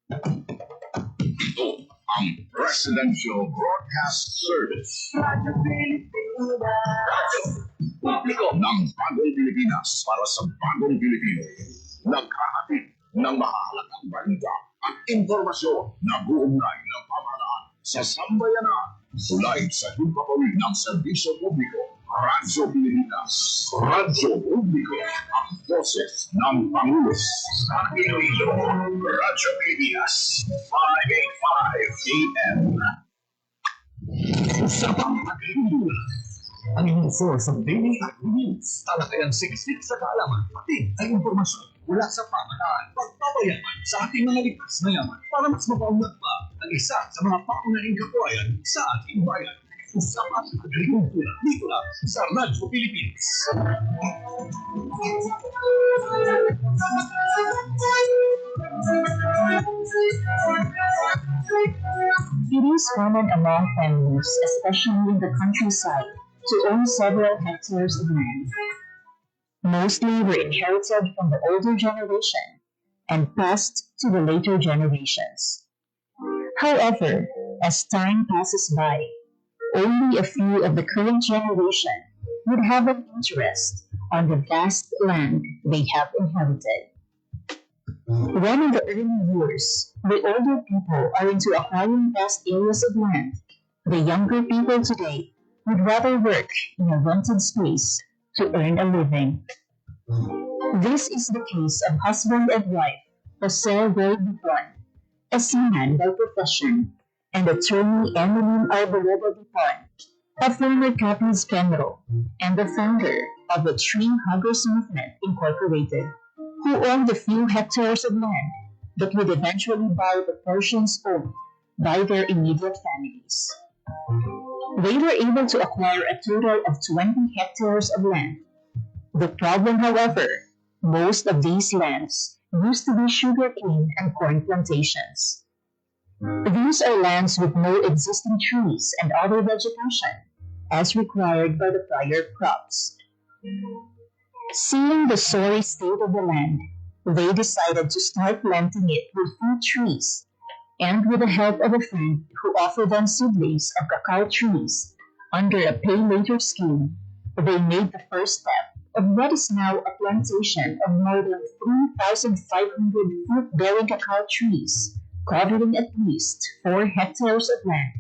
Ito ang Presidential Broadcast Service. Radyo Publiko ng Bagong Pilipinas para sa Bagong Pilipino. Naghahatid ng mahalagang balita at impormasyon na buugnay ng pamahalaan sa sambayanan. Sulay sa himpapawid ng serbisyo publiko. Radyo Pilipinas. Radyo Publiko. Ang boses ng Pangulo. Sa Iloilo. Radyo Pilipinas. 585 AM. Sa pangkakaibigan. Ang inyong source of daily news. Talakayan siksik sa kaalaman, pati ay impormasyon mula sa pamahalaan. Pagpapayaman sa ating mga likas na yaman para mas mapaunlad pa ang isa sa mga paunahing kabuhayan sa ating bayan. Usapan sa agrikultura dito lang sa Radyo Pilipinas. It is common among families, especially in the countryside, to own several hectares of land. Mostly were inherited from the older generation and passed to the later generations. However, as time passes by, only a few of the current generation would have an interest on the vast land they have inherited. When in the early years, the older people are into acquiring vast areas of land, the younger people today would rather work in a rented space to earn a living. This is the case of husband and wife, Jose Ray Dupon, a seaman by profession, and attorney Emmeline Arboleda Dupon, a former Capiz General and the founder of the Tree Huggers Movement Incorporated, who owned a few hectares of land that would eventually buy the portions owned by their immediate families. They were able to acquire a total of 20 hectares of land. The problem, however, most of these lands used to be sugarcane and corn plantations. These are lands with no existing trees and other vegetation, as required by the prior crops. Seeing the sorry state of the land, they decided to start planting it with fruit trees, and with the help of a friend who offered them seedlings of cacao trees under a pay-later scheme, they made the first step of what is now a plantation of more than 3,500 fruit-bearing cacao trees, covering at least 4 hectares of land,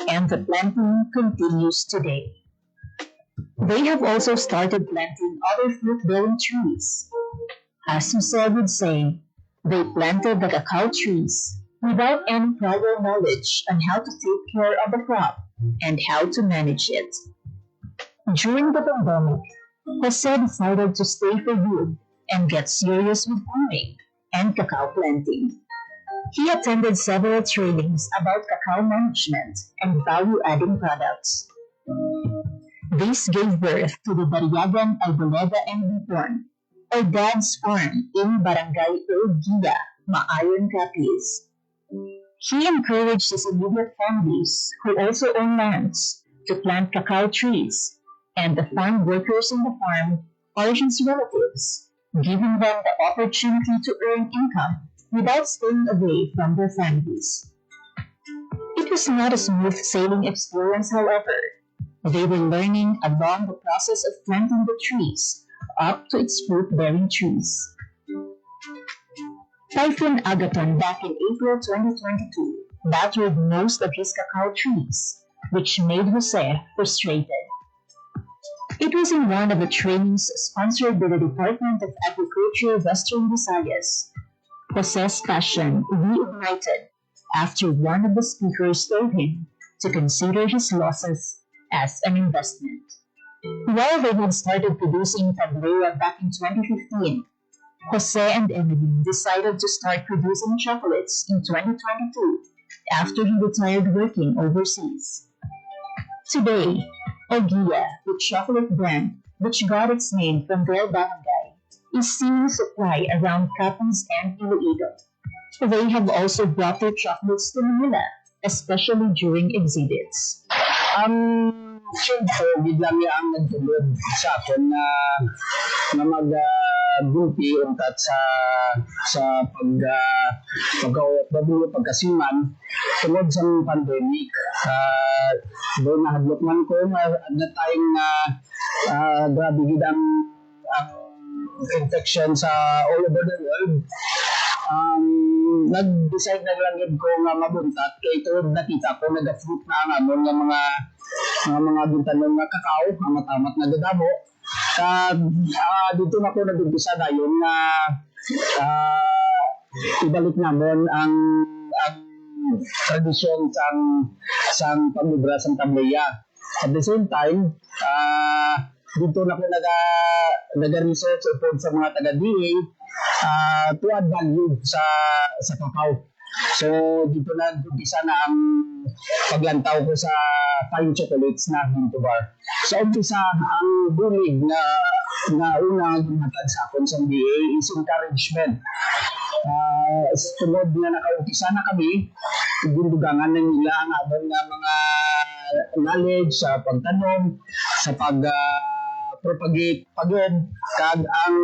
and the planting continues today. They have also started planting other fruit-bearing trees. As Jose would say, they planted the cacao trees without any prior knowledge on how to take care of the crop and how to manage it. During the pandemic, Jose decided to stay for good and get serious with farming and cacao planting. He attended several trainings about cacao management and value-adding products. This gave birth to the Dariagan Alboleda and Bipon, or Dad's Farm in Barangay Urgia, Maayon, Capiz. He encouraged his immediate families, who also own lands, to plant cacao trees, and the farm workers in the farm are his relatives, giving them the opportunity to earn income without staying away from their families. It was not a smooth sailing experience, however. They were learning along the process of planting the trees up to its fruit-bearing trees. Typhoon Agaton back in April 2022 battered most of his cacao trees, which made Jose frustrated. It was in one of the trainings sponsored by the Department of Agriculture Western Visayas. Jose's passion reignited after one of the speakers told him to consider his losses as an investment. While they had started producing Tablea back in 2015, Jose and Emily decided to start producing chocolates in 2022 after he retired working overseas. Today, Ogia, the chocolate brand which got its name from their barangay, is seeing supply around Capiz and Iloilo. They have also brought their chocolates to Manila, especially during exhibits. Siyempre, biglang ang nagtulog sa akin na mag gulpi untat sa pagka-OFW, pagkasiman tungod sa pandemic. Doon nahadlok man ko at that time na grabe gid ang infection sa all over the world. Nag-decide na lang yun ko nga mabuntat kay ito nakita ko nag-fruit na ang amon nga mga buntanon nga kakao ang matamat na dadamo. Dito na ko nag-umpisa na yun na ibalik namon ang tradisyon sang pamubra sang tableya. At the same time, dito na ko nag-research upod sa mga taga-DA to add value sa kakao. So dito na umpisa na ang paglantaw ko sa fine chocolates na Ginto Bar. Sa umpisa, ang bulig na unang ginhatag sa akon sa DA is encouragement. Tungod na nakaumpisa na kami, gindugangan na nila ang abang nga mga knowledge sa pagtanong, sa pag-propagate pagod, kag ang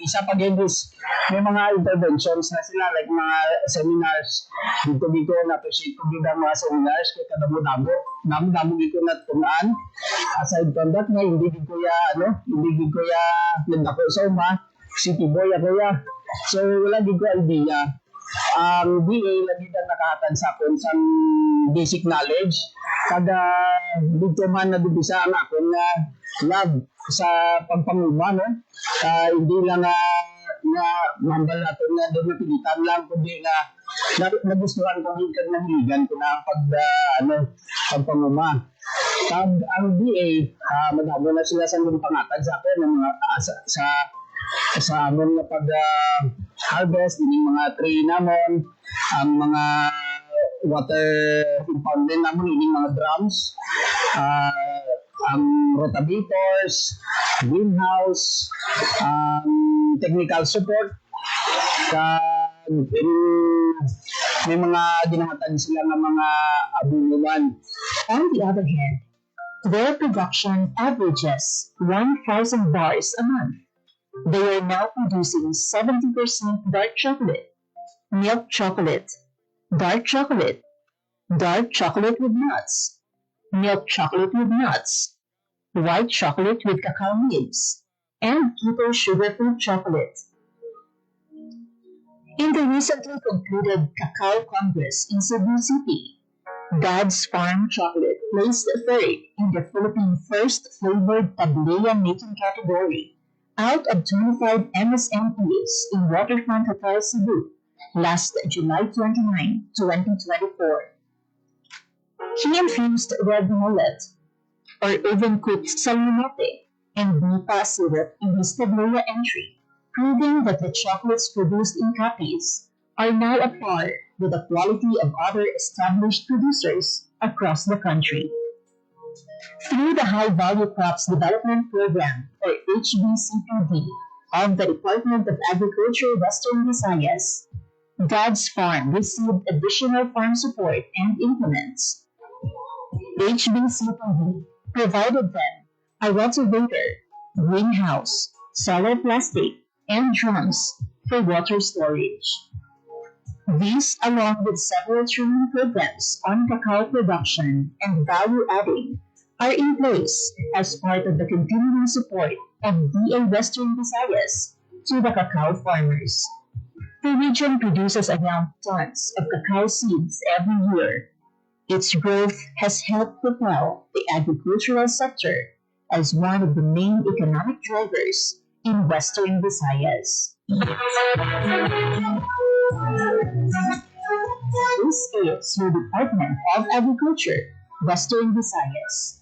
isa pa is may mga interventions na sila like mga seminars. Dito na-appreciate ko din ang mga seminars kay kadamo-damo dito na tunaan. Aside from that, hindi ko ya nagdako sa city boy ako ya. So wala din ko idea. Ang DA lagi na nakahatag sa akon sa basic knowledge. Kada dito man nabibisa ang akon na love sa pagpanguma, no? Hindi lang na mambal natin na doon napilitan lang, kundi nagustuhan ko din kag nahiligan ko na pagpanguma. Ang DA, madamo na sila sa pangatag sa akin ng mga sa amon na pag-harvest, yung mga tree namon, ang mga water impounding namon, yung mga drums, ang rotavators, greenhouse, technical support, may mga ginahatag sila ng mga abuluman. On the other hand, their production averages 1,000 bars a month. They are now producing 70% dark chocolate, milk chocolate, dark chocolate, dark chocolate with nuts, milk chocolate with nuts, white chocolate with cacao nibs, and keto sugar-free chocolate. In the recently concluded Cacao Congress in Cebu City, God's Farm Chocolate placed third in the Philippine First Flavored Tableya Making category out of 25 MSMEs in Waterfront Hotel Cebu last July 29, 2024. He infused red mullet, or oven-cooked salmonete, and nipa syrup in his Tableya entry, proving that the chocolates produced in Capiz are now at par with the quality of other established producers across the country. Through the High Value Crops Development Program, or HBCPD, of the Department of Agriculture Western Visayas, God's Farm received additional farm support and implements. HBCPD provided them a rotavator, greenhouse, solar plastic, and drums for water storage. These, along with several training programs on cacao production and value adding, are in place as part of the continuing support of DA Western Visayas to the cacao farmers. The region produces around tons of cacao seeds every year. Its growth has helped propel the agricultural sector as one of the main economic drivers in Western Visayas. This is your Department of Agriculture, Western Visayas.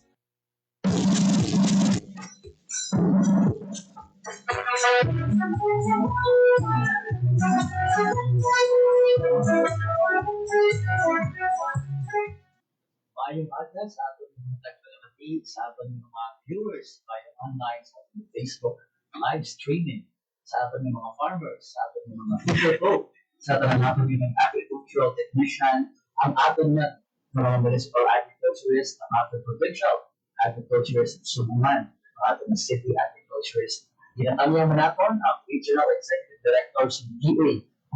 Maayong adlaw sa ating mga tagapagabati, sa ating mga viewers via online, sa ating Facebook live streaming, sa ating mga farmers, sa ating mga people, sa ating mga agricultural technician, ang ating mga municipal agriculturist, ang ating provincial agriculturist subuhan, ang ating city agriculturist Tinatangyan mo natin ang Regional Executive Director sa GA,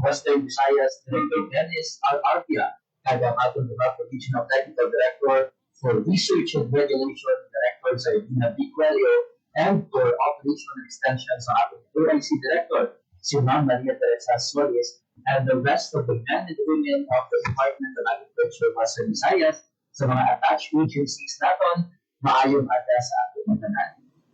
Western Visayas, Director Dennis R. Arpia, kag ang ating mga Regional Technical Director for Research and Regulation, Director sa Edina B. Quelio, and for Operation and Extension sa ating OIC Director, si Ma'am Maria Teresa Solis, and the rest of the men and women of the Department of Agriculture, Western Visayas, sa mga attached agencies natin, maayong ada sa ating mga tanan.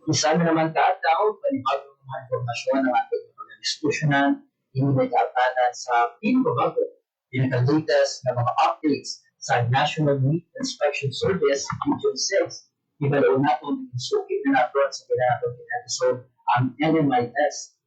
Isa na naman kaataw, panibagong mga informasyon ng ating mga diskusyonan, hindi kaatanan sa pinakabago, pinaka-latest na mga updates sa National Meat Inspection Service, Region 6. Ibalaw natin, isukit na natin sa pinakatong episode ang NMIS.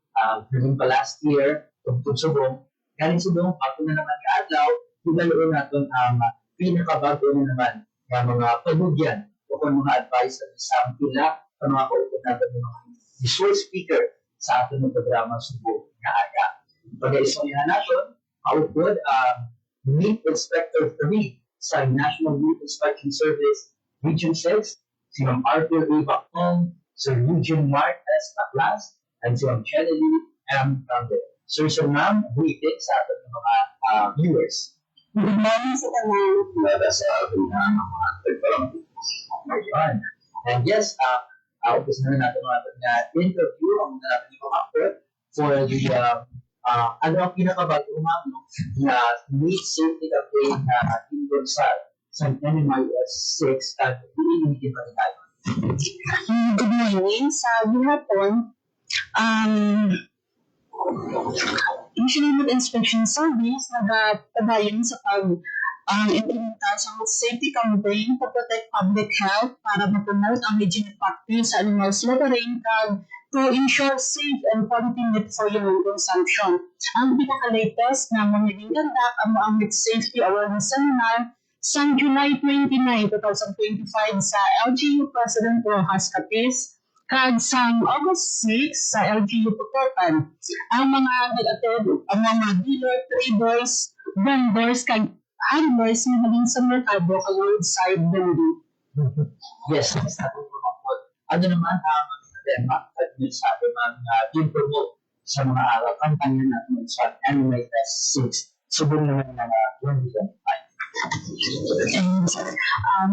Galing pa last year, tungtong subong, galing subong, bago na naman kaadlaw, ibalaw natin ang pinakabago na naman ng mga pagugyan o kung mga advisor sa pila sa mga kaupot natin ng mga visual speaker sa ating programa Subo na Aga. Pag-iisangyahan natin, output Meat Inspector 3 sa National Meat Inspection Service Region 6, si Ma'am Arthur A. Bacong, Sir Eugene Mark S. Taclas, and si Ma'am Kennedy M. Campbell. Sir Ma'am, greeting sa ating mga viewers. Good morning sa tanan. Para sa ating mga tagparang. Ayun. And yes, umpisa na natin ang ating interview, ang muna natin ipapakot for the ano ang pinakabago ma'am, no? Na meat safety campaign na Indonsal sa NMIS 6 at iinigin pa rin tayo. Good morning sa gihapon. National Meat Inspection Service nagpadayon sa implementar sa safety campaign to protect public health para ma-promote ang hygienic practice sa animal slaughtering and to ensure safe and quality meat for human consumption. Ang pinaka-latest na magiging gandak ang Meat Safety Awareness Seminar sa July 29, 2025 sa LGU President Rojas Capiz kag sa August 6 sa LGU Putotan. Ang mga nag-attend, ang mga dealer, traders, vendors, kag animals na maging sa merkado kag roadside vending. Yes, mas natin pumapot. Ano naman ang tema at yun sa ating mga promote sa mga kampanya natin sa NMIS 6. Subong naman ng 2025.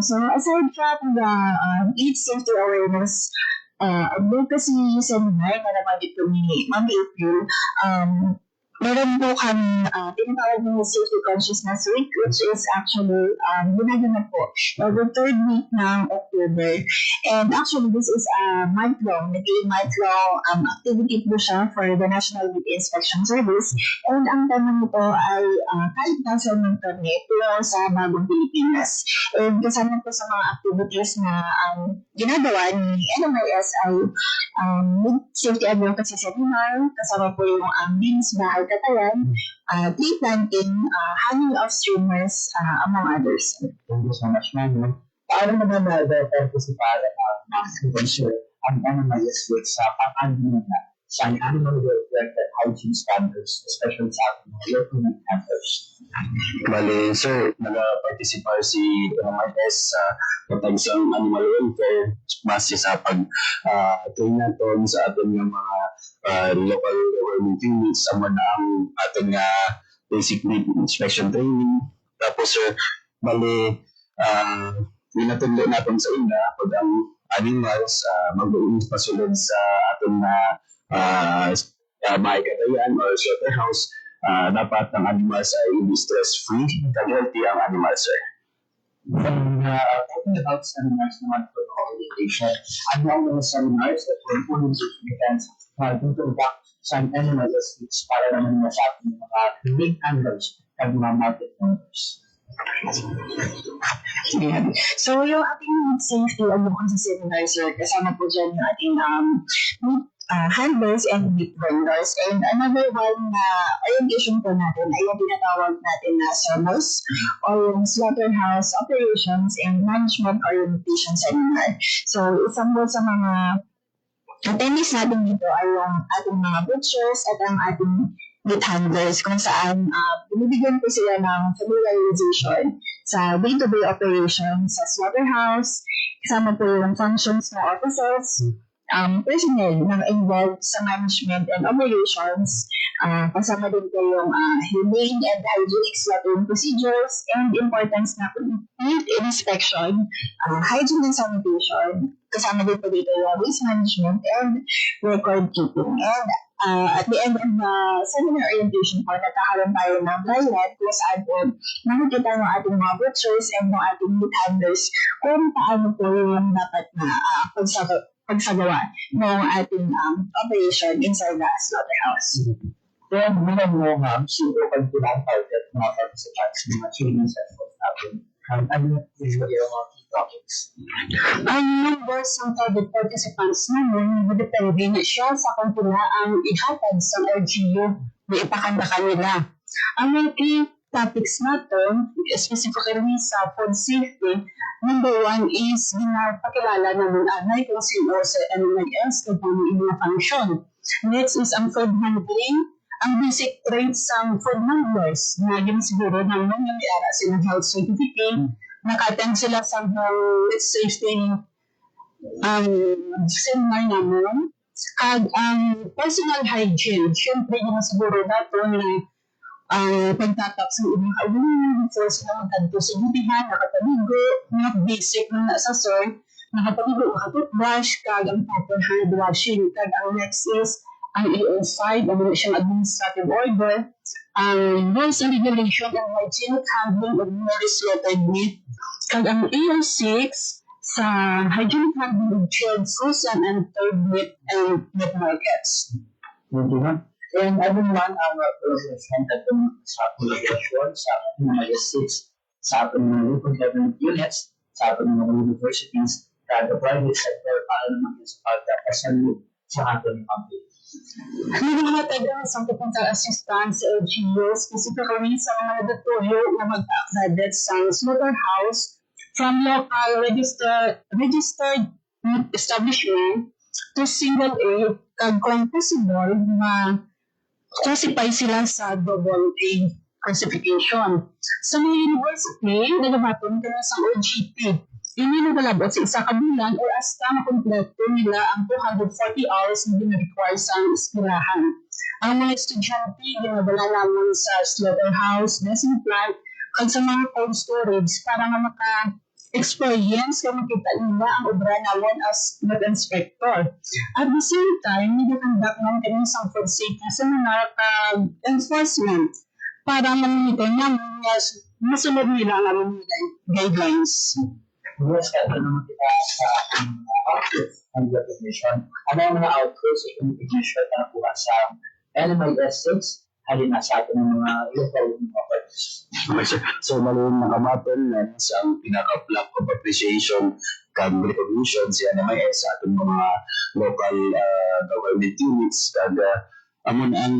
So aside from the meat safety awareness advocacy seminar na naman dito ni Ma'am April, meron po kami tinatawag ng Safety Consciousness Week, which is actually ginagawa po every third week ng October. And actually, this is a month-long, nag-month-long activity po siya for the National Meat Inspection Service. And ang tema nito ay kalikasan ng karne pero sa bagong Pilipinas. And kasama po sa mga activities na ginagawa ni NMIS ay meat safety advocacy seminar, kasama po yung beans na katawan, tree planting, hanging of streamers, among others. Thank you so much, ma'am. Paano naman na-participate ang concern ang NMIS with sa pag-handling na sa animal welfare and hygiene standards, especially sa ating mga local campers? Bale, sir, nag-participate si NMIS sa patagsang animal welfare mas sa pag-train natin sa ating mga local government units sa mga ang ating basic meat inspection training. Tapos, sir, bale, pinatuloy natin sa ina pag ang animals mag-uwi pasulod sa ating bahay katayan or slaughterhouse, dapat ang animals ay hindi stress-free, healthy ang animals, sir. Talking about seminars naman for the orientation, ano ang mga seminars that were pulling to events to conduct some NMIS para naman sa ating mga big handlers and mga market owners? Yeah. So, yung ating meat safety advocacy seminar, sir, kasama po dyan yung ating meat handlers and meat vendors. And another one na orientation po natin ay yung tinatawag natin na SOMOS or yung Slaughterhouse Operations and Management Orientation Seminar. So, isang po sa mga attendees natin dito ay yung ating mga butchers at ang ating meat handlers kung saan binibigyan po sila ng familiarization sa day-to-day operations sa slaughterhouse, kasama po yung functions ng officers, personnel na involved sa management and operations. Kasama din po yung humane and hygienic slaughtering procedures and importance na complete inspection, hygiene and sanitation. Kasama din po dito yung waste management and record keeping. And at the end of the seminar orientation po, nagkakaroon tayo ng diet kung saan po nakikita ng ating mga butchers and ng ating meat handlers kung paano po yung dapat na pagsagawa ng ating operation inside the slaughterhouse. Then, bilang mo, ma'am, sino pag pinang-target mga participants ng mga training sessions natin? Ano usually yung mga key topics? Ang numbers ng target participants naman, depende na siya sa kung sila ang ihatag sa LGU na ipakanta kanila. Ang mga key topics natin, specifically sa food safety, number 1 is ginapakilala ng anay kung sino sa NMIS kung paano yung function. Next is ang food handling, ang basic traits ng food handlers na ginasiguro ng mga may-ara silang health certificate, naka-attend sila sa safety seminar naman. At ang personal hygiene, syempre ginasiguro nato na pagtatap sa ibang kaulinan before sila magkanto sa gutihan, nakapaligo, mga basic na nasa sir, nakapaligo, nakatoothbrush, kag ang proper hand washing. Kag ang next is ang EO5, ang siyang administrative order, ang rules and regulation and hygienic handling of newly slaughtered meat. Kag ang EO6 sa hygienic handling of chilled frozen and third meat and meat markets. Thank you, ma'am. And ano naman ang represented sa population sa mga 6 sa ating mga local government units, sa ating mga universities, sa private sector, para naman sa pagkakasalit sa ating country. Naghahatag ang technical assistance sa LGU, specifically sa mga laboratorio na mag-accredit sa slaughterhouse from local registered meat establishment to single A, kag kung possible, classify sila sa double A classification. Sa mga university, nagabatong ka na sa OGP. Hindi nagalabot sa isa kabulan o hasta makompleto nila ang 240 hours na gina-require sa eskwelahan. Ang mga estudyante, ginadala naman sa slaughterhouse, dressing plant, kag sa mga cold storage para nga maka-experience kung makita nila ang obra naman as food inspector. At the same time, nag-conduct naman kami sa food safety seminar kag enforcement para maminitin naman masunod nila ang mga guidelines. Yes, kaya naman kita sa outputs and recognition. Ano ang mga outputs at recognition na nakuha sa LMIS 6 halina sa ating mga local properties? Okay, sir. So, maluwang nakamaton na isang pinaka-plaque of appreciation kag recognition siya na may sa ating mga local government units kag amon ang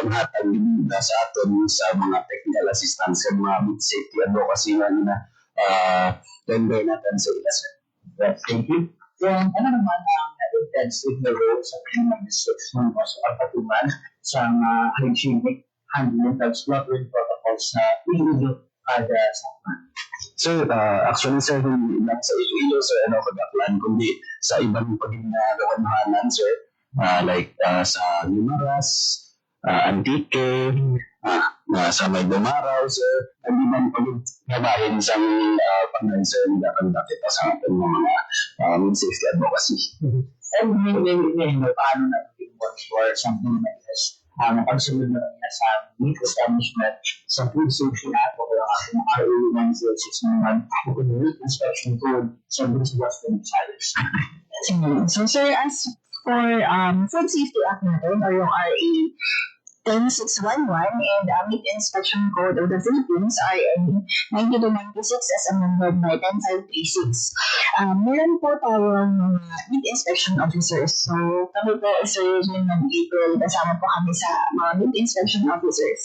mahatag na sa aton sa mga technical assistance kag mga food safety advocacy na tender natin sa ila, sir. Yes, thank you. Then, ano naman ang intensive na role sa minimum restriction o sa pagpatuman sa hygienic handling of slaughtering protocols na Iloilo kada sakman? Sir, actually, sir, hindi lang sa Iloilo, sir, Kadaklan, kundi sa ibang pag-gawanahanan, sir, like sa Limaras, Antique, sa may Dumaraw, sir, hindi man pag-gabahin sa pangan, sir, dapat kita sa ating mga safety advocacy. And paano na involved for something like this? Napagsunod na rin sa meat establishment sa Food Safety Act o kaya ang RA 106 naman o kung meat inspection code sa Bruce Western Challenge. So, sir, as for Food Safety Act natin or yung RA 10611 and Meat Inspection Code of the Philippines, RA 9296 as amended by 10536. Meron po tayong mga meat inspection officers. So, kami po, Sir Jim and April, kasama po kami sa mga meat inspection officers.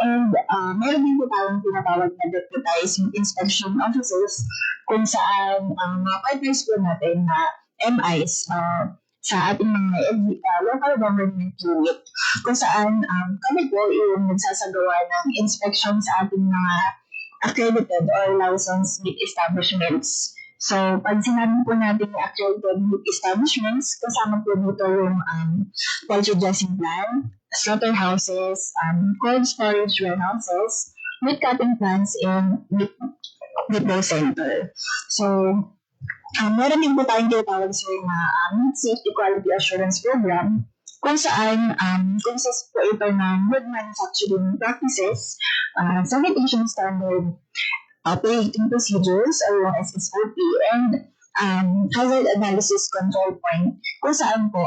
And meron din po tayong tinatawag na deputized meat inspection officers kung saan mga partners po natin na MIs sa ating mga local government unit kung saan kami po yung nagsasagawa ng inspection sa ating mga accredited or licensed meat establishments So, pag sinabi po natin accredited meat establishments, kasama po dito yung poultry dressing plant, slaughterhouses, cold storage warehouses, meat cutting plants, and meat depot center. So, meron din po tayong tinatawag sa Meat Safety Quality Assurance Program kung saan consist po ito ng good manufacturing practices, sanitation standard, operating procedures or yung SSOP, and hazard analysis control point kung saan po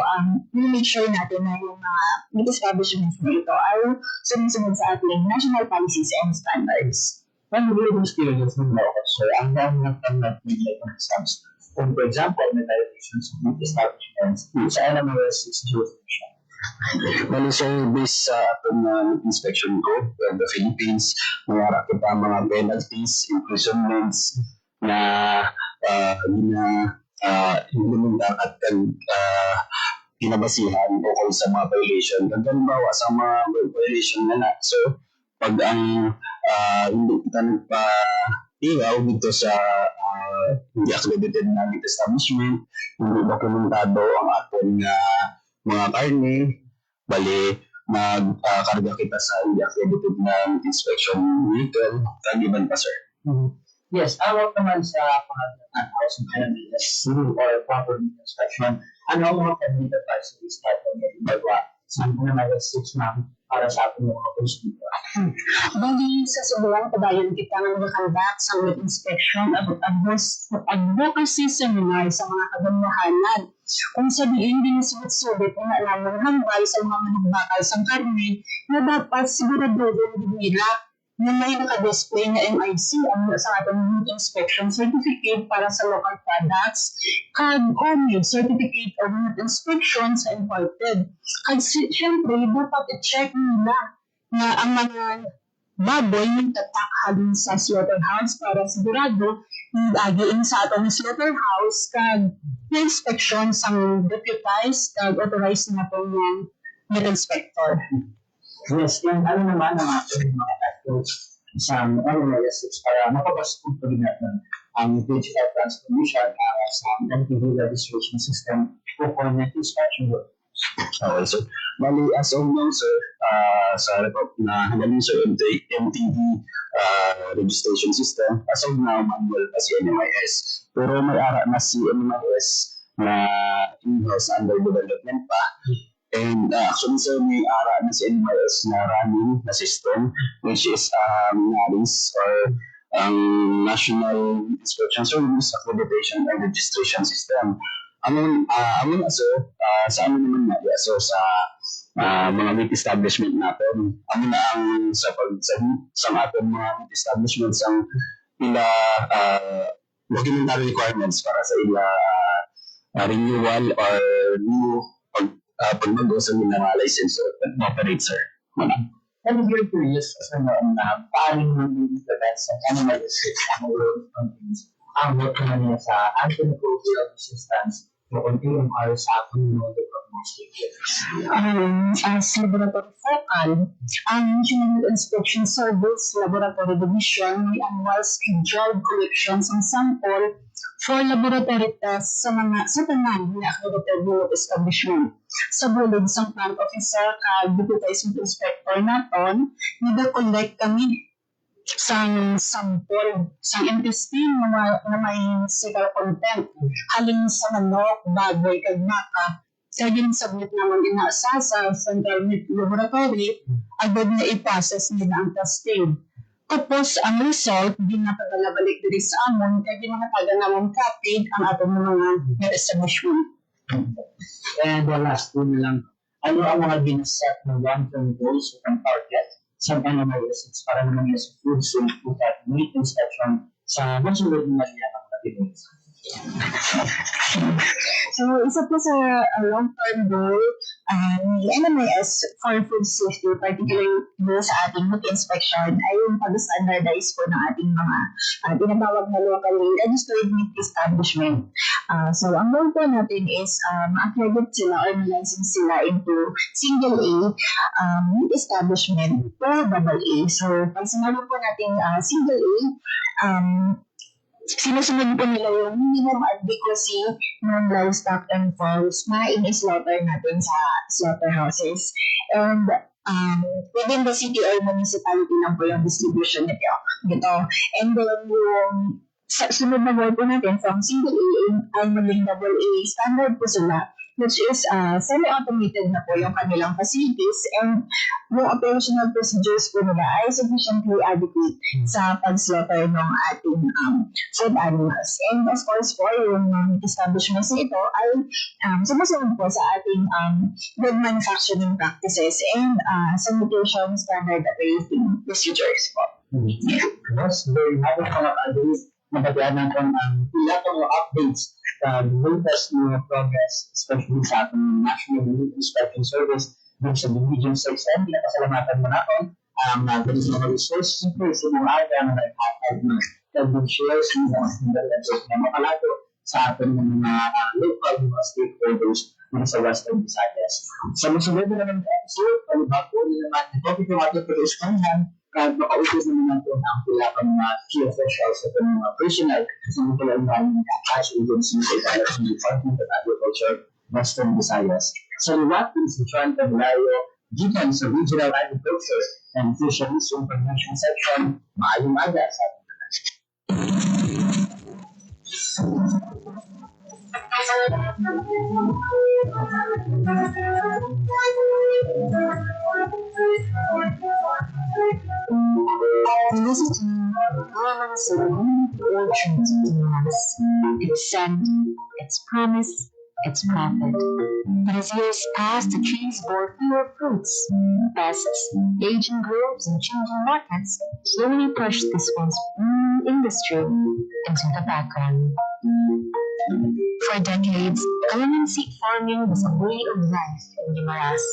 make sure natin na yung mga meat establishments na ito ay sumusunod sa ating national policies and standards. One really experience ng law officer ang dami ng pang-nag-media ng substance. Kung for example, may violations of meat establishments sa NMRS 6 jurisdiction. Well, so based sa atong inspection code of the Philippines, mayara kita mga penalties, imprisonments na implementa at pinabasihan o sa mga violation. Halimbawa sa mga violation na so pag ang hindi kita nagpa-iwaw dito sa hindi accredited na meat establishment, hindi dokumentado ang aton mga karne, bali magkarga kita sa hindi accredited na inspection vehicle, kagiban pa sir. Yes, awag naman sa pangalanan house ng NMS or proper meat inspection. Ano ang mga permitted facilities type of ginagawa sa NMS 6 ma'am para sa ating mga consumer? Bali, sa sobrang kabayan kita ng nakandak sa meat inspection at advocacy seminar sa mga kagandahanan. Kung sabihin din sulit-sulit na alam ng hambal sa mga manugbakal sa karne na dapat siguraduhin nila na may naka-display na MIC ang sa ating meat inspection certificate para sa local products, kag homemade certificate of meat inspection sa imported. Kag siyempre, dapat i-check nila na ang mga baboy yung tatakhalin sa slaughterhouse para sigurado nag-agiin sa atong slaughterhouse kag na-inspection sa deputized kag authorized na po yung meat inspector. Yes, yung ano naman ang ating mga efforts sa NMS 6 para mapapasok po natin ang digital transformation sa MTV registration system for net inspection work. Okay, so bali as of now sir, sa report na hanggang sa MTV registration system, as of now manual pa si NMIS, pero may ara na si NMIS na in-house under development pa. And actually sir, may ara na si NMIS na running na system which is NARIS or National Inspection Service Accreditation and Registration System. Amon sir, sa amin naman na so sa mga meat establishment natin, amon na ang sa ating mga meat establishments ang ila documentary requirements para sa ila renewal or new pagbago sa mga license or operate sir. I'm very curious kasi paano nag-implement sa NMS 6 ang world companies ang work na niya sa antimicrobial resistance to continuum or sa community prognostic. As laboratory focal, ang National Inspection Service Laboratory Division may annual scheduled collections ng sample for laboratory tests sa tanan na accredited meat establishment. Sa bulod sa plant officer kag deputized meat inspector naton, nag-collect kami sang sample, sang intestine na may fecal content halin sa manok, baboy, kag baka. Kagin submit naman inaasa sa Central Meat Laboratory agad na i-process nila ang testing. Tapos ang result, di napagalabalik diri sa amon, kaya ginamataga naman kapig ang atong mga establishment. And the last one na lang, ano ang mga binaset na long-term goals o target sa NMS para naman yung food safety at meat inspection sa masunod na niya ng Pilipinas? So, isa po sa long-term goal ni NMIS for food safety, particularly sa ating meat inspection, ay yung pag-standardize po ng ating mga tinatawag na locally registered meat establishment. So, ang goal po natin is ma-accredit sila or ma-license sila into single A meat establishment or double A. So, pag sinabi po natin single A, sinusunod po nila yung minimum adequacy ng livestock and fowls na in-slaughter natin sa slaughterhouses. And within the city or municipality lang po yung distribution nito. And then yung sa sunod na word po natin from single A ay maging double A standard po sila, which is semi-automated na po yung kanilang facilities, and yung operational procedures po nila ay sufficiently adequate sa pag-slaughter ng ating food animals. And of course po, yung establishments nito ay sumusunod po sa ating good manufacturing practices and sanitation standard operating procedures po. Yes, very happy mga ka-adults. Mabagyan natin ang ilang mga updates sa latest mga progress, especially sa ating National Meat Inspection Service dun sa Division 6. And pinapasalamatan mo natin ang ganito mga resources sa mga aga na nag-hatag na nag-shares ng mga sindalators na makalato sa ating mga local mga stakeholders dun sa Western Visayas. Sa musunod na naman episode, palibago na naman ang topic ng ating pag-uskanhan kahit makautos naman natin ang kailangan mga key officials at mga personnel sa mga kailangan ng cash agency sa Italian Department of Agriculture, Western Visayas. Sa liwat, si John Tabulayo, given sa Regional Agriculture and Fisheries Information Section, maayong aga sa ating Visiting Calamansi orchards us, its scent, its promise, its profit. But as years passed, the trees bore fewer fruits. Pests, aging groves, and changing markets slowly pushed this once booming industry into the background. For decades, calamansi farming was a way of life in Guimaras.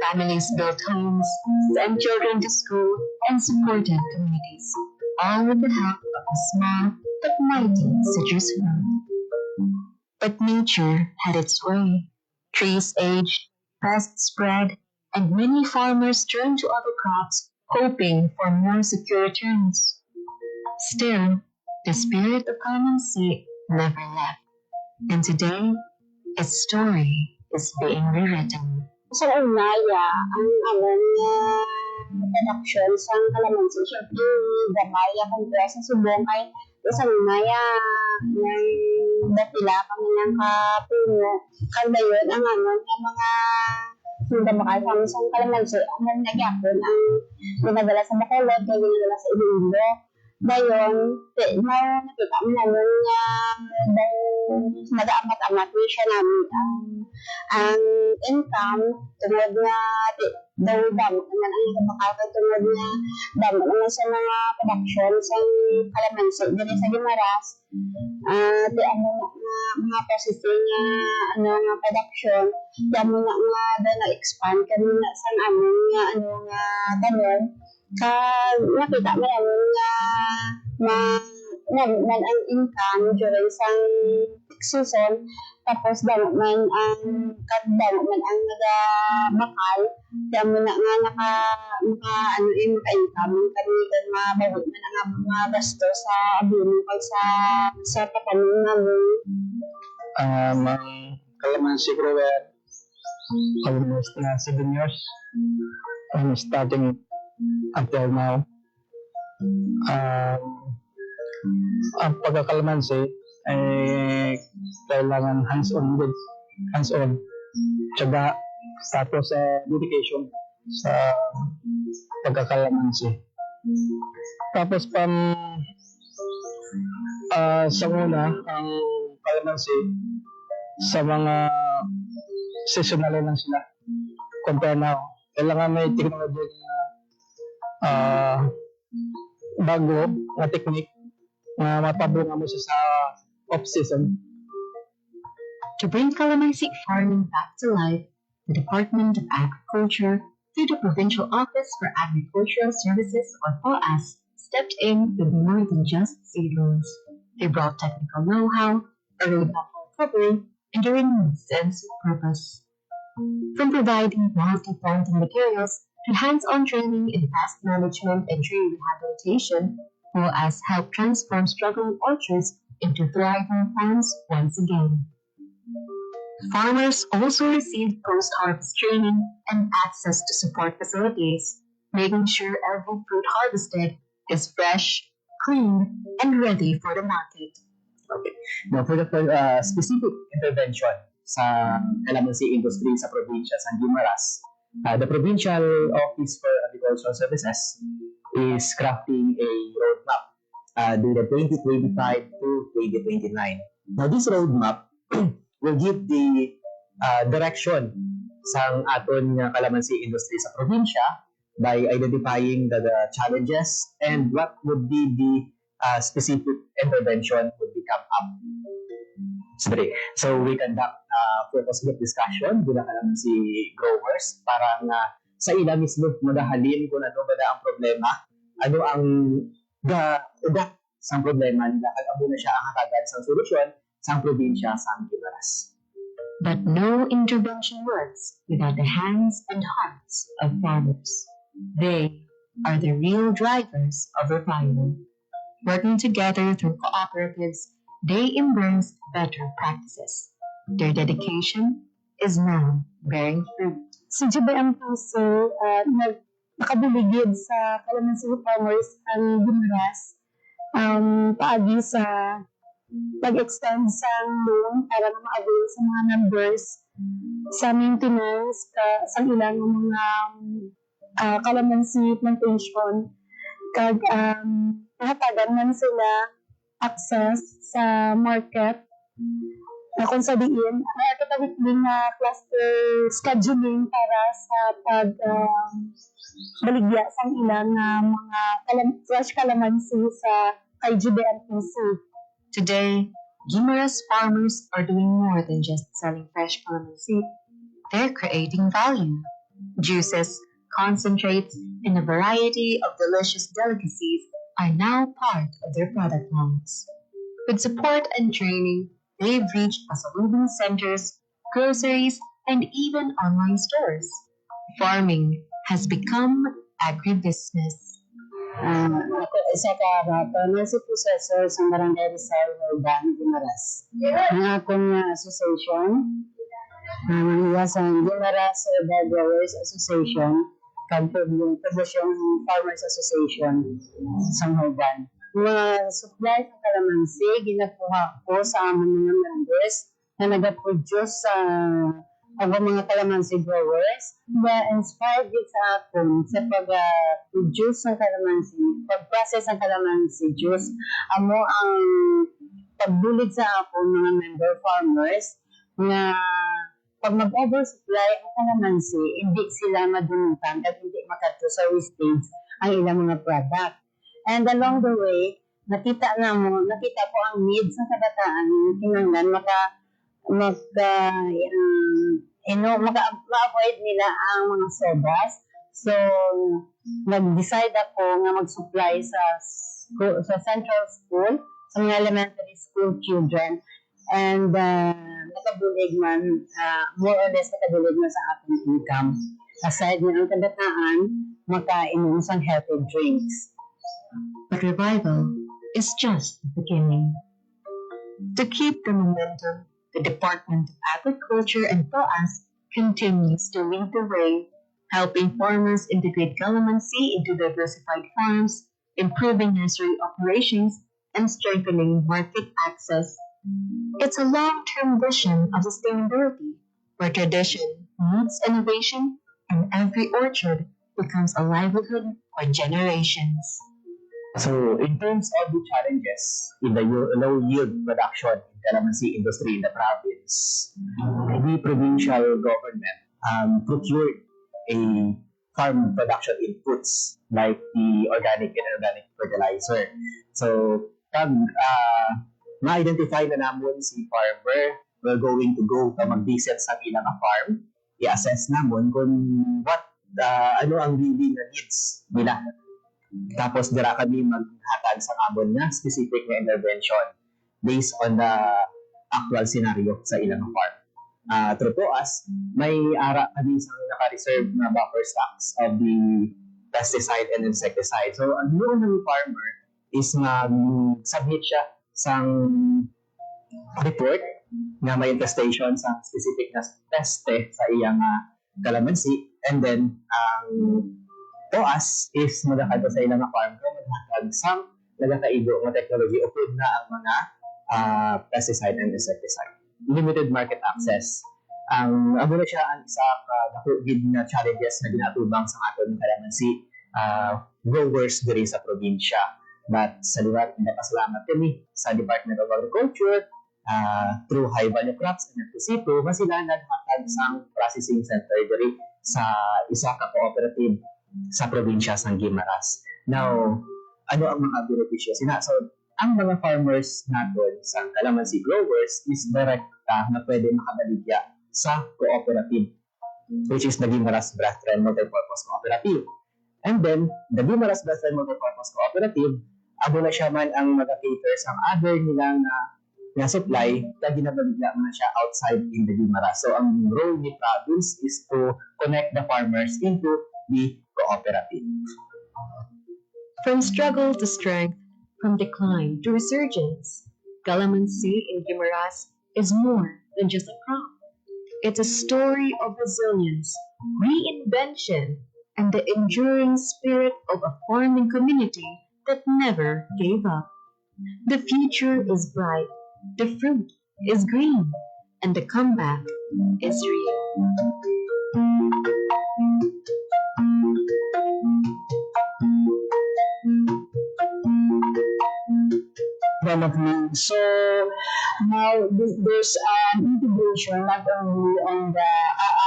Families built homes, sent children to school, and supported communities, all with the help of a small but mighty citrus fruit. But nature had its way. Trees aged, pests spread, and many farmers turned to other crops, hoping for more secure returns. Still, the spirit of calamansi never left. And today, its story is being rewritten. Sa Unaya, ang among production sa kalamansi, syempre, gamaya kung sa subong kay sa Unaya, ng datila kami ng kapuno. Kanda yun, ang mga hindi makasama sa kalamansi, ang nagyapon, ang ginadala sa Bacolod, kaya ginadala sa Iloilo. Dayon, nakita mo namin nag-amat-amat niya siya namin ang income tungod na daw damo naman ang nakapakagad tungod na damo naman sa mga production sa kalamansi dito sa Guimaras. Di mga processing nga production damo nga na-expand kami na sa aming nga tanon. Nakita mo namin na ang income during isang season, tapos damo man ang naga-bakal, damo na nga maka-income kami kan mabawit man ang mga gasto sa abino kay sa patanim namin. Ang calamansi grower, almost 7 years, starting until now. Ang pagkakalamansi ay kailangan hands-on, tiyaga, tapos dedication sa pagkakalamansi. Tapos sa una, ang kalamansi sa mga seasonal lang sila compare now. Kailangan may technology na bago na technique na mapabunga mo siya sa off-season. To bring calamansi farming back to life, the Department of Agriculture, through the Provincial Office for Agricultural Services, or POAS, stepped in with more than just seedlings. They brought technical know-how, a roadmap for recovery, and a renewed sense of purpose. From providing quality planting materials to hands-on training in pest management and tree rehabilitation, POAS helped transform struggling orchards into thriving farms once again. Farmers also received post-harvest training and access to support facilities, making sure every fruit harvested is fresh, clean, and ready for the market. Okay. Now, for the specific intervention sa calamansi industry sa probinsya sa Guimaras, the Provincial Office for Agricultural Services is crafting a roadmap during 2025 to 2029. Now, this roadmap will give the direction sa aton nga calamansi industry sa probinsya by identifying the challenges and what would be the specific intervention would become up. So we conduct focus group discussion with the calamansi growers para nga sa ila mismo magahalin kung ano ba ang problema, ano ang ugat sa problema nila, kag amo na siya ang hatagan sa solusyon sa probinsya sa Guimaras. But no intervention works without the hands and hearts of farmers. They are the real drivers of revival. Working together through cooperatives, they embrace better practices. Their dedication is now bearing fruit. Si GBM Puso, nakabuligid sa calamansi farmers ang Guimaras paagi sa pag-extend sa loan para na ma-avail sa mga members sa maintenance sa ilang mga calamansi plantation kag nahatagan man sila access sa market kung sa diin ay katawid din nga cluster scheduling para sa baligya sa ilang mga fresh calamansi sa kay GBMPC. Today, Guimaras farmers are doing more than just selling fresh calamansi. They're creating value. Juices, concentrates, and a variety of delicious delicacies are now part of their product lines. With support and training, they've reached pasalubong centers, groceries, and even online stores. Farming has become agribusiness. Ako isa ka rato na si Processor sa Barangay Rizal, Hordan, Guimaras. Ang akong association, sa Guimaras Herbal Growers Association, kag Provincial Farmers Association sa Hordan. Mga supply sa calamansi, ginakuha ko sa aming mga members na nag-produce sa mga calamansi growers. Na-inspired din sa akin sa pag-produce ng calamansi, pag-process ng calamansi juice. Amo ang pagbulig sa ako mga member farmers na pag mag-oversupply ang calamansi, hindi sila madunutan at hindi makato sa wastage ang ilang mga product. And along the way, nakita ko ang needs ng kabataan, kinanglan maka-avoid nila ang mga sobras. So, nag-decide ako nga mag-supply sa central school, sa mga elementary school children. And nakabulig man, more or less nakabulig man sa ating income. Aside na ang kabataan, makainom sa healthy drinks. But revival is just the beginning. To keep the momentum, the Department of Agriculture and POAS continues to lead the way, helping farmers integrate calamansi into diversified farms, improving nursery operations, and strengthening market access. It's a long-term vision of sustainability, where tradition meets innovation, and every orchard becomes a livelihood for generations. So, in terms of the challenges in the low yield production in calamansi industry in the province, the provincial government procured a farm production inputs like the organic and inorganic fertilizer. So, pag ma-identify na namon si farmer, we're going to go to mag-visit sa ilang farm, i-assess namon kung ano ang really na needs nila. Tapos dira kami maghatag sa amon nga specific na intervention based on the actual scenario sa ilang farm. Through POAS, may ara kami sa naka-reserve na buffer stocks of the pesticide and insecticide. So, ang mga ng farmer is mag-submit siya sang report nga may infestation sa specific na peste sa iyang calamansi, and then ang TOAS is magkakado sa ilang farm kung maghatag sang nagakaigo nga technology approved na ang mga pesticide and insecticide. Limited market access. Ang amo na siya ang isa ka nakugid na challenges na ginatubang sa aton calamansi growers diri sa probinsya. But sa liwat, napasalamat kami sa Department of Agriculture through High Value Crops and FTC2 na sila naghatag sang processing center diri sa isa ka cooperative sa probinsya sang Guimaras. Now, ano ang mga benepisyo sina? So, ang mga farmers natin sa calamansi growers is direkta na pwede makabaligya sa cooperative, which is the Guimaras Brethren Multipurpose Cooperative. And then, the Guimaras Brethren Multipurpose Cooperative, abo na siya man ang mag-cater sa other nilang na supply na ginabaligya mo na siya outside in the Guimaras. So, ang role ni province is to connect the farmers into the cooperative. From struggle to strength, from decline to resurgence, calamansi in Guimaras is more than just a crop. It's a story of resilience, reinvention, and the enduring spirit of a farming community that never gave up. The future is bright, the fruit is green, and the comeback is real. Development. So now there's an integration not only on the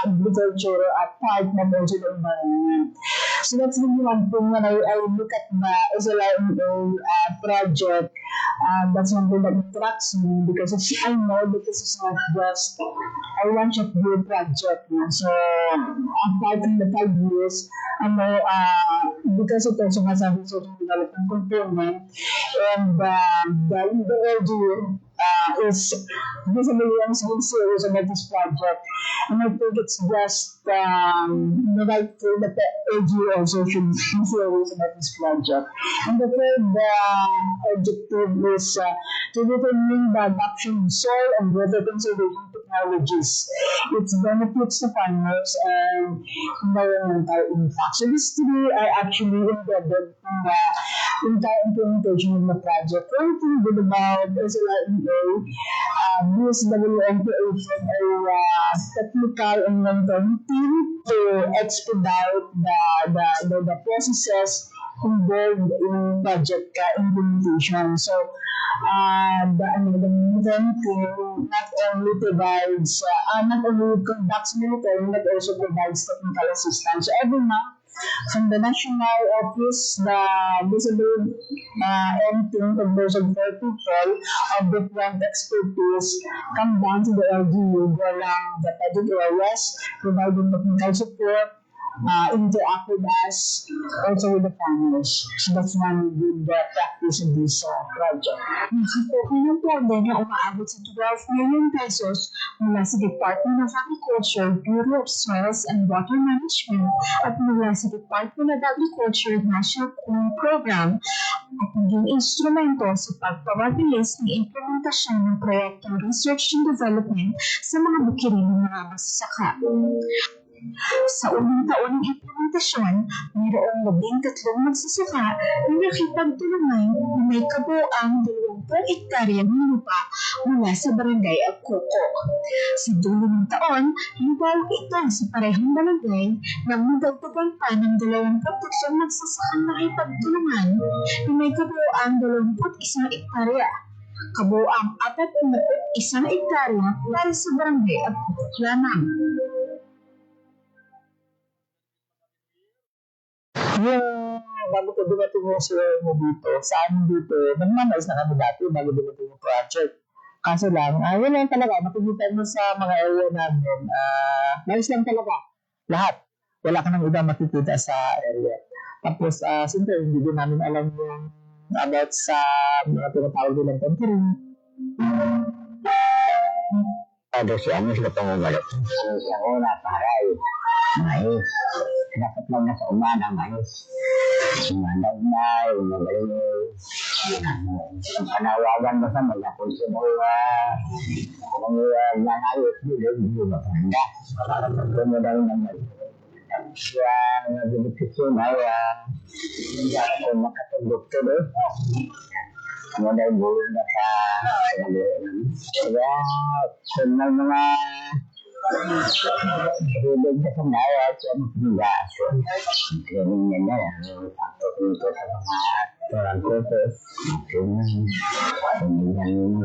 agriculture part but also the environment. So that's really one thing when I look at the SLIMA project. That's something that attracts me because I know that this is not just a one-shot deal project. So apart from the 5 years, I know because it also has a research and development component, and the LGU is visibly and so serious about this project. And I think it's just the right thing that the LGU also should be serious about this project. And the third objective is to determine the adoption of soil and water conservation technologies. Its benefits to farmers and environmental impact. So these three are actually embedded in the entire implementation of the project. One thing good about SLIMA, this WM creation a technical and mentoring team to expedite the processes involved in project implementation. So the mentoring team not only provides, not only conducts mentoring but also provides technical assistance. So every month, from the national office, the visible team composed of 4 people of different expertise come down to the LGU, go around the project areas, providing technical support, interact with us, also with the farmers. So that's one good practice in this project. Nakatukoy ng pondo na umaabot sa 12 million pesos mula sa Department of Agriculture, Bureau of Soils and Water Management at mula sa Department of Agriculture National Corn Program at naging instrumento sa pagpapabilis ng implementasyon ng proyektong research and development sa mga bukirin ng mga masasaka. Sa unang taon ng implementasyon, mayroong 13 magsasaka na nakipagtulungan na may kabuuang 20 hektarya ng lupa mula sa barangay Agcoco. Sa dulo ng taon, lupaw ito sa parehong barangay na magdagdagan pa ng 20 magsasakang nakipagtulungan na may kabuuang 21 hektarya. Kabuuang 41 hektarya para sa barangay Agcoco lamang. Yung bago ko dumating yung sir mo dito, sa amin dito, nagmamayos na kami dati bago dumating yung project. Kaso lang, yun lang talaga, makikita mo sa mga area namin, mayos lang talaga. Lahat. Wala ka nang iba makikita sa area. Tapos, siyempre, hindi din namin alam yung about sa mga tinatawag nilang temporary. Doon ano sila pangumalit. Sa una, paray. Mais. Dapat lang na sa umana, mais. Umana, umay, umay. panawagan mo sa mga kung sino nangayos nila, hindi mo maganda. Kung mo daw naman. Kaya nag-ibigtisyon ay kung makatulog to doon. Mo daw buhay na sa kaya kung may mga hilog na sandaya at siya magbigasyon. Training niya na yan. Tapos nito sa mga turang kotos. Hindi yan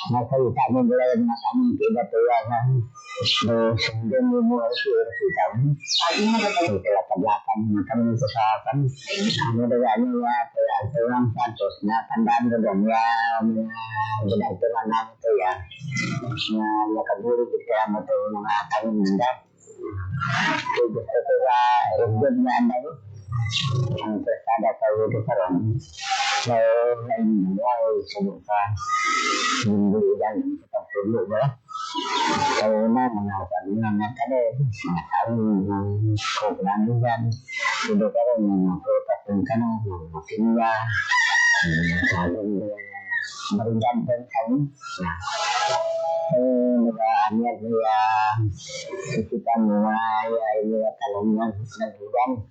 nasalita mo nila yung mga kaming pinatulangan. So, sundin mo mo ay kita mo. So, kaya paglakan mo kami sa kapan. Ano na niya, kaya ito lang Santos na tandaan ko doon mga ginagturan namin ito yan. Na nakaburi kita mo ito mga kaming nanda. So, gusto ko sa good na anda ko. Ang presada sa ulo sa ron. So, nainagawa ay sabot sa hindi lang sa pagtulo ba? So, mga kano, mga taong koglando dyan. Tudo ka rin, mga protasyon ka na, mga makinga, salong marindan din kami. So, nag-aanyag niya, isipan mga talongan ng buwan.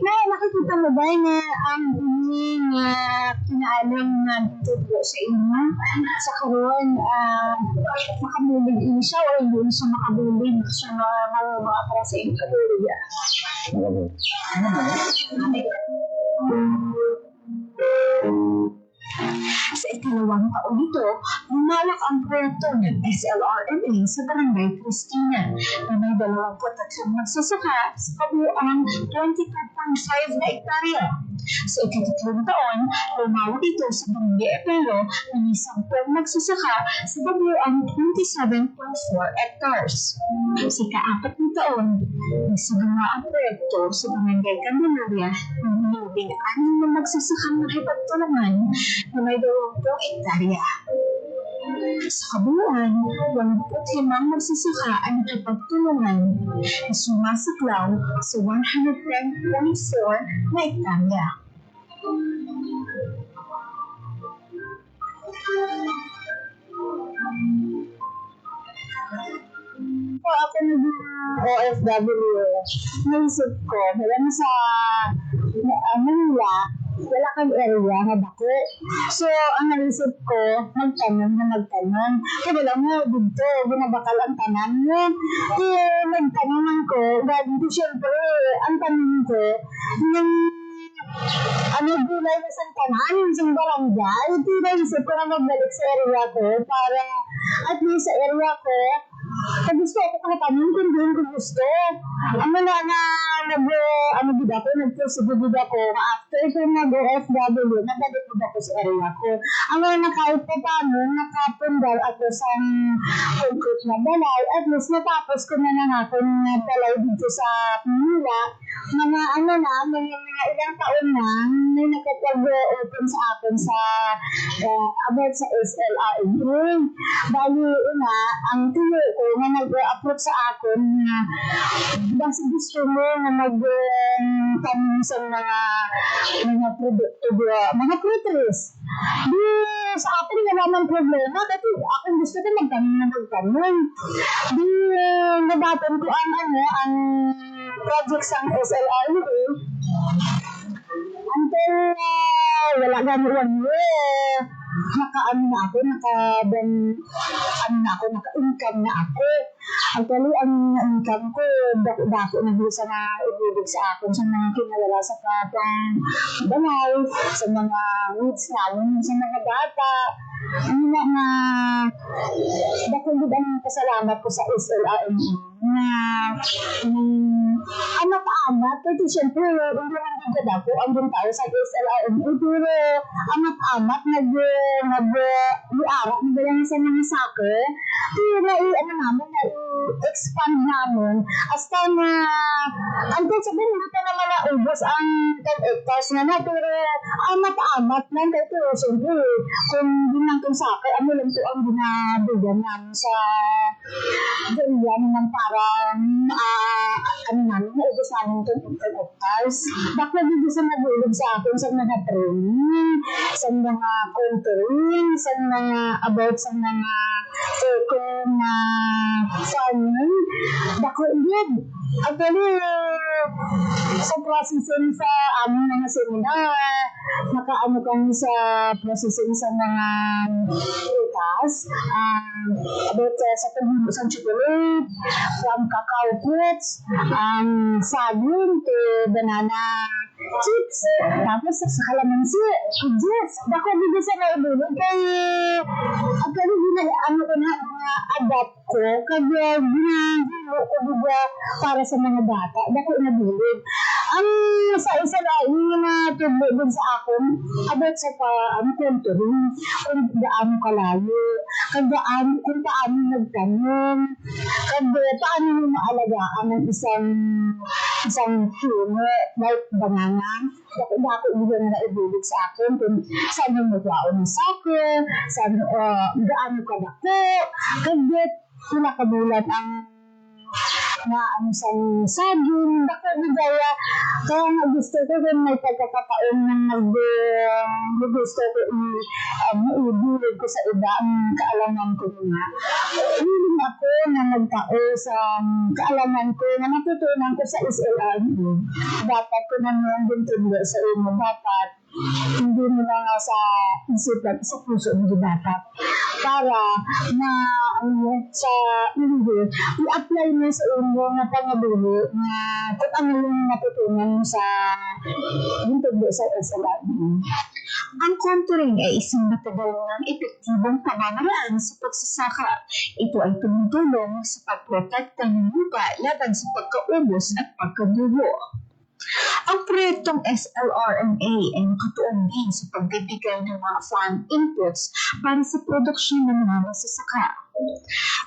Nakikita mo ba na ang inyong kinaalam na dito sa inyo? Sa karoon, makabulig ini siya o hindi siya makabulig sa mga para sa inyo kabulig? Sa ikalawang taon nito, lumalak ang proyekto ng SLRMA sa Barangay Cristina na may 23 magsasaka sa kabuuang 22.5 na hektarya. Sa ikatatlong taon, lumawak ito sa Barangay Epelo na may 10 magsasaka sa kabuuang 27.4 hectares. Sa ikaapat na taon, nagsagawa ang proyekto sa Barangay Candelaria na may 6 na magsasakang nakipagtulungan na may 20 hektarya. Sa kabuuan, 15 magsasaka ang nakipagtulungan na sumasaklaw sa 110.4 na hektarya. Po ako naging OFW, naisip ko, wala na sa Manila, wala kang area na dako. So, ang naisip ko, magtanong. Kaya wala mo, dito, binabakal ang tanan mo. Kaya nagtanong ko, dito syempre, ang tanong ko, yung gulay na sa tanan, sa barangay, ito naisip ko na magbalik sa area ko para at least sa area ko, kung gusto ako kakatanong kung din kung gusto. Ano na nagpursige ako, after ko nag-OFW, nabalik ako sa area ko. Ang kahit pa paano, nakapundal ako sa concrete na balay, at least natapos ko na akong balay dito sa Manila. Mga ilang taon na, may nakapag-open sa akin sa about sa SLRMA. Bali, ang tuyo ko na nag-approach sa akin na basta gusto mo na mag-tanong sa mga produkto, mga fruiteries. Di sa akin wala mang problema kasi ako gusto ko magtanong. Di nabaton ko ang project sa SLRMA until wala gano'n naka-income na ako. Actually, ang income ko, dako na sa na ibibig sa akin sa mga kinawala sa kapang balay, sa mga needs namin, sa mga bata. Dako din ang pasalamat ko sa SLRMA na amat-amat, kasi siyempre, hindi naman din ako ang tao sa SLRMA, pero amat-amat, nag-iarap na lang sa mga soccer, pero na-expand namin, hasta na, until sabihin, dito naman na maubos ang 10 hectares na na, pero amat-amat lang. Pero siyempre, kung ginangkin sa akin, ano lang to ang ginabigyan namin sa ganyan ng parang ano namin, maubos namin itong 10 hectares. Bakit dito sa nagulog sa akin sa mga training, sa mga contouring, sa mga about sa mga na farming. Bakit yun? Actually, sa processing sa aming mga seminar, nakaano kami sa processing sa mga prutas, about sa pagbubo sa chocolate, from cacao fruits, saging to banana chips, tapos sa kalamansi, juice. Bako dito sa naibulog kay actually ano ko na adapt ko kaya ginagawa ko diba para sa mga bata. Bako nabulog. Ang sa isa na yung na tubo din sa akin about sa contouring, kung gaano kalayo, kung paano nagtanim, kung paano mo maalagaan ng isang puno, like banana. Bako hindi na naibulog sa akin kung saan yung magwaon ng sako, saan gaano kadako, kung pinakabulat ang na ang saging, baka nagaya, kaya nga gusto ko kung may pagkakataon na gusto ko iulog ko sa iba ang kaalaman ko nga. Hiling ako na nagtao sa kaalaman ko na natutunan ko sa SLRE. Dapat ko na naman din tuloy sa inyo. Dapat hindi mo na nga sa isipan, sa puso mo dapat. Para na sa i-apply mo sa inyo na pangabulo na kung ano yung natutunan mo sa yung tuloy sa SLRE. Ang contouring ay isang matagal ng epektibong pamamaraan sa pagsasaka. Ito ay tumutulong sa pagprotekta ng lupa laban sa pagkaubos at pagkabubo. Ang proyektong SLRMA ay nakatuon din sa pagbibigay ng mga farm inputs para sa produksyon ng mga masasaka.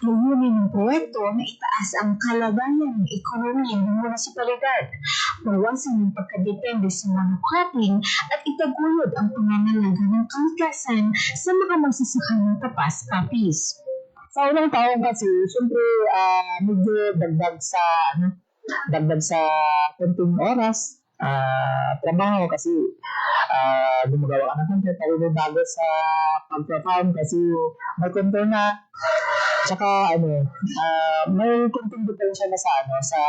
Layunin ng proyekto na itaas ang kalagayan ng ekonomiya ng munisipalidad, bawasan ang pagkadepende sa monocropping at itaguyod ang pangangalaga ng kalikasan sa mga magsasaka ng tapas-tapis. Sa unang taon kasi, siyempre, medyo dagdag sa kunting oras, trabaho kasi gumagawa ka ng content, pero bago sa pagpa-farm kasi may contour na, tsaka may kunting diferensya na sa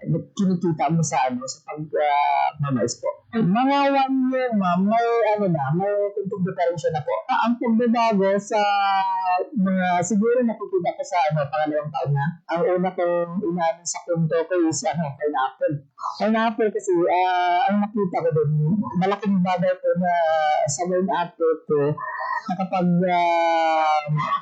kinikita mo sa pag-mais po. Mga 1 year may kunting diferensya na po. Ang pagbabago sa mga siguro nakikita ko sa pangalawang taon na. Ang una kong inamin sa punto ko is pineapple. Pineapple kasi ang nakita ko doon, malaking bagay po na sa pineapple ko nakapag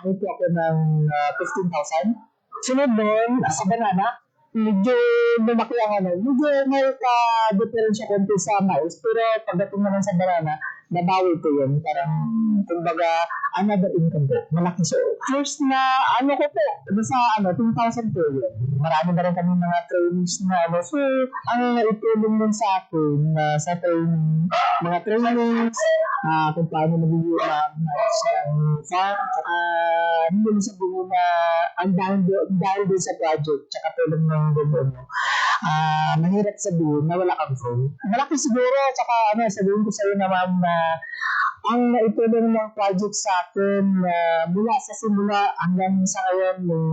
ako ng 15,000. Sunod doon, sa banana, medyo lumaki ang medyo may ka-diferensya konti sa mais, pero pagdating naman sa banana, nabawi ko yun. Parang, kumbaga, another income ko. Malaki. So, first na, ko po, sa 2,000 po yun. Marami na rin kami mga trainings na, so, ang naitulong din sa akin, sa training, mga trainings, kung paano mag-manage ng farm, hindi mo sabihin na ang dahil din sa project, tsaka tulong ng gobyerno. Mahirap sabihin na wala kang phone. Malaki siguro, tsaka sabihin ko sa'yo naman na ang naitulong ng project sa akin mula sa simula hanggang sa ngayon ng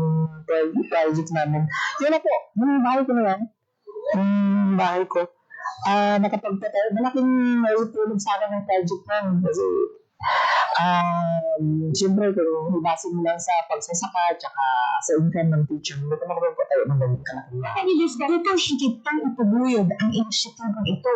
project namin. Yun na po, yung bahay ko na yan. Yung bahay ko. Nakapagpatay, malaking naitulong sa akin ng project namin kasi siyempre kung ibase mo lang sa pagsasaka tsaka sa income ng teacher, hindi ka makapagpatayo ng ganun kalaking bahay. Kanilis ganitong higit pang ipaguyod ang inisyatibong ito.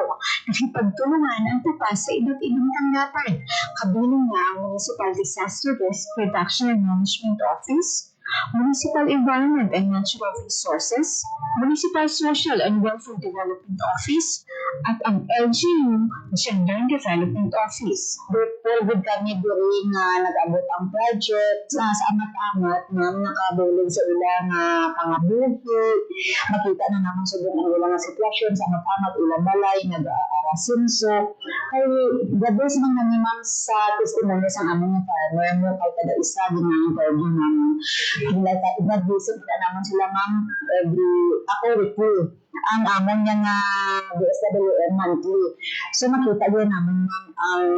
Nakipagtulungan ang tapas sa iba't ibang tanggapan. Kabilang na ang Municipal Disaster Risk Reduction and Management Office, Municipal Environment and Natural Resources, Municipal Social and Welfare Development Office, at ang LGU Gender Development Office. Pwede kami diri nga nag-abot ang project sa amat-amat nga nakabulog sa ilang pangabuhi. Makita na naman sa ang ilang sitwasyon sa amat-amat ilang balay, nag-aarasinso. Kay gabos man kami ma'am sa testimonya sa among farmer mo kay kada isa ginang-interview naman. Nag-visit na naman sila ma'am ako weekly. Ang amon niya nga DSWM monthly. So makita din naman ma'am ang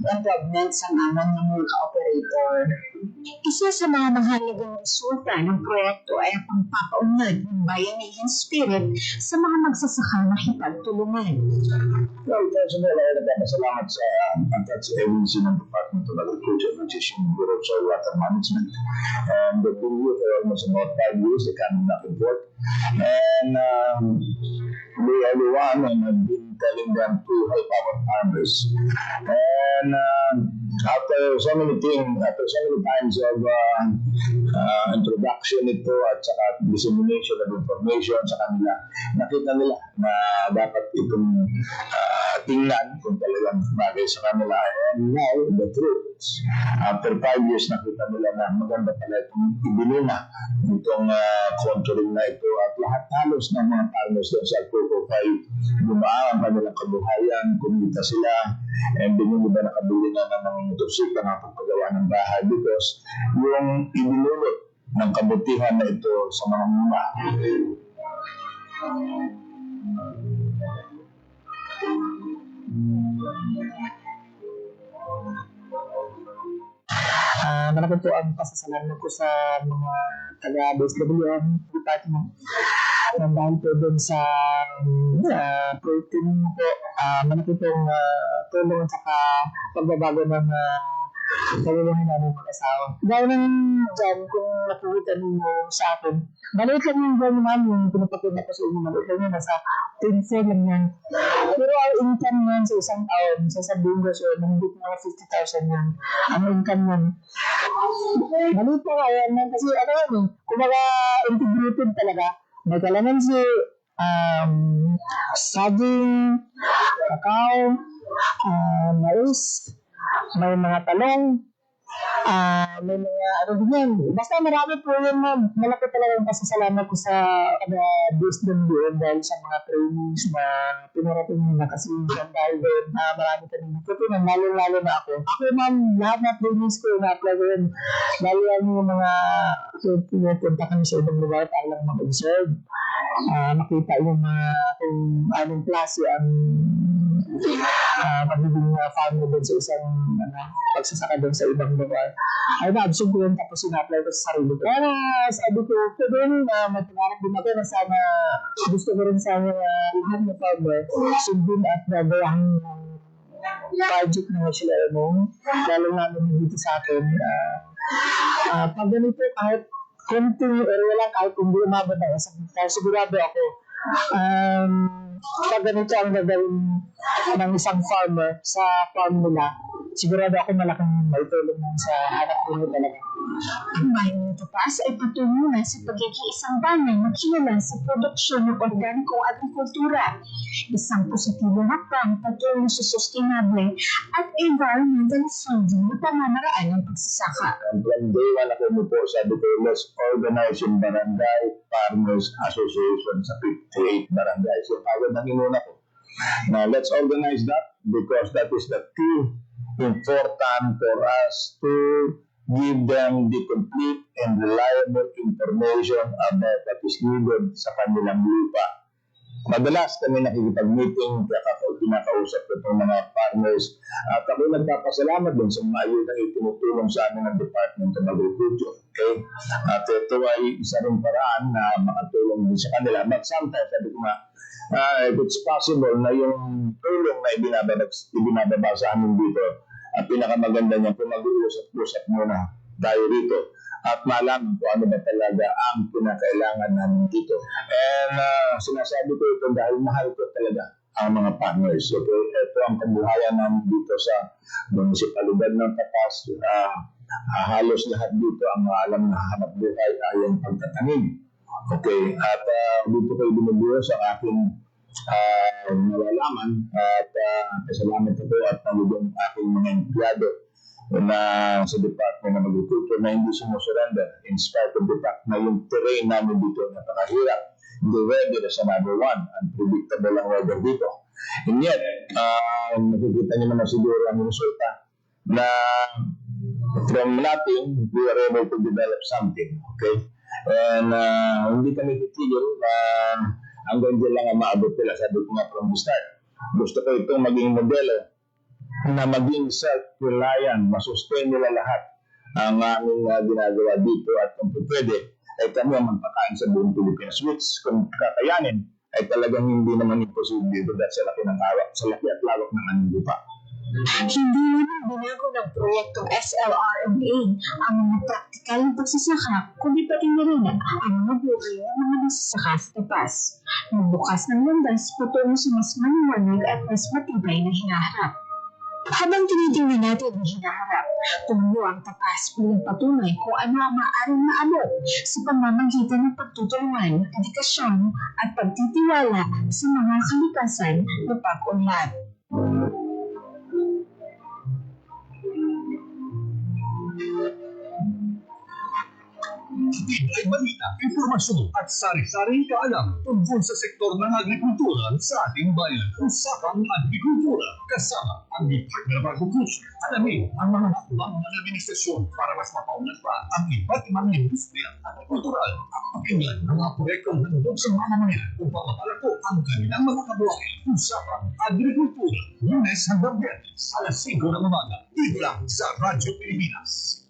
improvements ng amon ng mga ka-operator. Isa sa mga mahalagang resulta ng proyekto ay ang pagpapaunlad ng bayanihan spirit sa mga magsasaka na hipagtulungan. Well, first of all, ay nagpapasalamat sa Antats Agency ng Department of Agriculture and Nutrition Bureau of Soil Water Management. And they've been here for almost about 5 years. They come back and forth. And they are the one and I've been telling them to help our farmers. And after so many times of introduction ito at saka dissemination of information sa kanila, nakita nila na dapat itong tingnan kung talagang bagay sa kanila. And now, the truth, after 5 years, nakita nila na maganda pala itong ibinuna itong contouring na ito at lahat halos ng mga farmers doon sa Coco 5 gumaan ang kanilang kabuhayan, kumita sila, and din yung iba nakabili na ng motorsikla na pagpagawa ng bahay because yung ibinulot ng kabutihan na ito sa mga muna. Malaki po ang pasasalamat ko sa mga taga-DSWM Department. Dahil po dun sa protein po, malaki pong tulong at saka pagbabago ng pagbabago namin mag-asawa. Dahil nang dyan, kung nakikita ninyo sa akin, maliit lang yung gano'n namin, yung pinapakita ko sa inyo, maliit lang yun, nasa 10 lang yan. Pero ang income yan sa isang taon, sasabihin ko so, mahigit mga 50,000 yan. Ang income yan. Maliit pa nga yan, kasi ano yan eh, kumbaga integrated talaga. May kalamansi, saging, kakao, mais, may mga talong, may mga ano din yan. Basta marami po yun ma'am. Malaki talaga yung pasasalamat ko sa DSWM dahil sa mga trainings na pinarating nila kasi dahil doon marami kami natutunan, lalo na ako. Ako ma'am, lahat na trainings ko na-apply ko yun. Lalo yung mga pinupunta kami sa ibang lugar para lang mag-observe. Makita yung mga kung anong klase ang magiging farmer doon sa isang pagsasaka doon sa ibang lugar. Ay na-absorb ko yun tapos in-apply ko sa sarili ko. Kaya sabi ko, pwede rin magpangarap din ako na sana gusto ko rin sana lahat ng farmer sundin at gagayahin ng project na sila mo. Lalo namin dito sa akin. Pag ganito kahit konting area lang, kahit kung di umabot na isang hektar, sigurado ako pag ganito ang gagawin ng isang farmer sa farm nila, sigurado ako malaking maitulong nun sa anak ko talaga. Ang bayan nito pas ay patungunan sa pagiging isang bayan na kilala sa produksyon ng organikong agrikultura. Isang positibong hakbang patungo sa sustainable at environmental friendly na pamamaraan ng pagsasaka. And from day one ako mo po, sabi ko, let's organize yung Barangay Farmers Association sa 58 barangays. So, tawag ng inuna ko. Now, let's organize that because that is the key important for us to give them the complete and reliable information about what is needed sa kanilang lupa. Madalas kami nakikipag-meeting, pinakausap ko itong mga farmers. At ako nagpapasalamat din sa mga ayudang itinutulong sa amin ng Department of Agriculture. Okay? At ito ay isa ring paraan na makatulong din sa kanila. But sometimes, sabi ko nga, if it's possible na yung tulong na ibinababa sa amin dito, at pinakamaganda niya kung mag-uusap-usap muna tayo rito at malaman kung ano ba talaga ang pinakailangan namin dito. And sinasabi ko ito dahil mahal ko talaga ang mga farmers. Okay? Ito ang kabuhayan namin dito sa munisipalidad ng Tapas. halos lahat dito ang alam na hanap buhay ay ang pagtatanim. Okay, at dito kayo binubuo sa aking nalalaman at pasalamat ako at nalugong aking mga empleyado na sa Department of Agriculture na hindi sumusurrender in spite of the fact na yung terrain namin dito napakahirap. The weather is another one. Unpredictable ang weather dito. And yet, nakikita niyo naman siguro ang resulta na from nothing, we are able to develop something. Okay? And hindi kami titigil na hanggang dyan lang ang maabot nila. Sabi ko nga from the start. Gusto ko itong maging modelo na maging self-reliant, masustain nila lahat ang aming ginagawa dito at kung pwede, ay kami ang magpakain sa buong Pilipinas, which kung kakayanin, ay talagang hindi naman imposible dito dahil sa laki at lawak ng aming lupa. Hindi naman binago ng proyektong SLRMA ang mga praktikal na pagsasaka, kundi pati na rin ang mga buhay ng mga nagsasaka sa tapas. Nagbukas ng landas patungo sa mas maliwanag at mas matibay na hinaharap. Habang tinitingnan natin ang hinaharap, tumulo ang tapas bilang patunay kung ano ang maaaring maabot sa pamamagitan ng pagtutulungan, dedikasyon at pagtitiwala sa mga kalikasan na pag-unlad. Ay balita, impormasyon at sari-saring kaalaman tungkol sa sektor ng agrikultura sa ating bayan. Usapang agrikultura kasama ang Department of Agriculture. Alamin ang mga hakbang ng administrasyon para mas mapaunlad pa ang iba't ibang industriya at agrikultural at pakinggan ang mga proyektong handog sa mamamayan upang mapalako ang kanilang mga kabuhayan. Usapang agrikultura, Lunes hanggang Biyernes, alas 5 ng umaga, dito lang sa Radyo Pilipinas.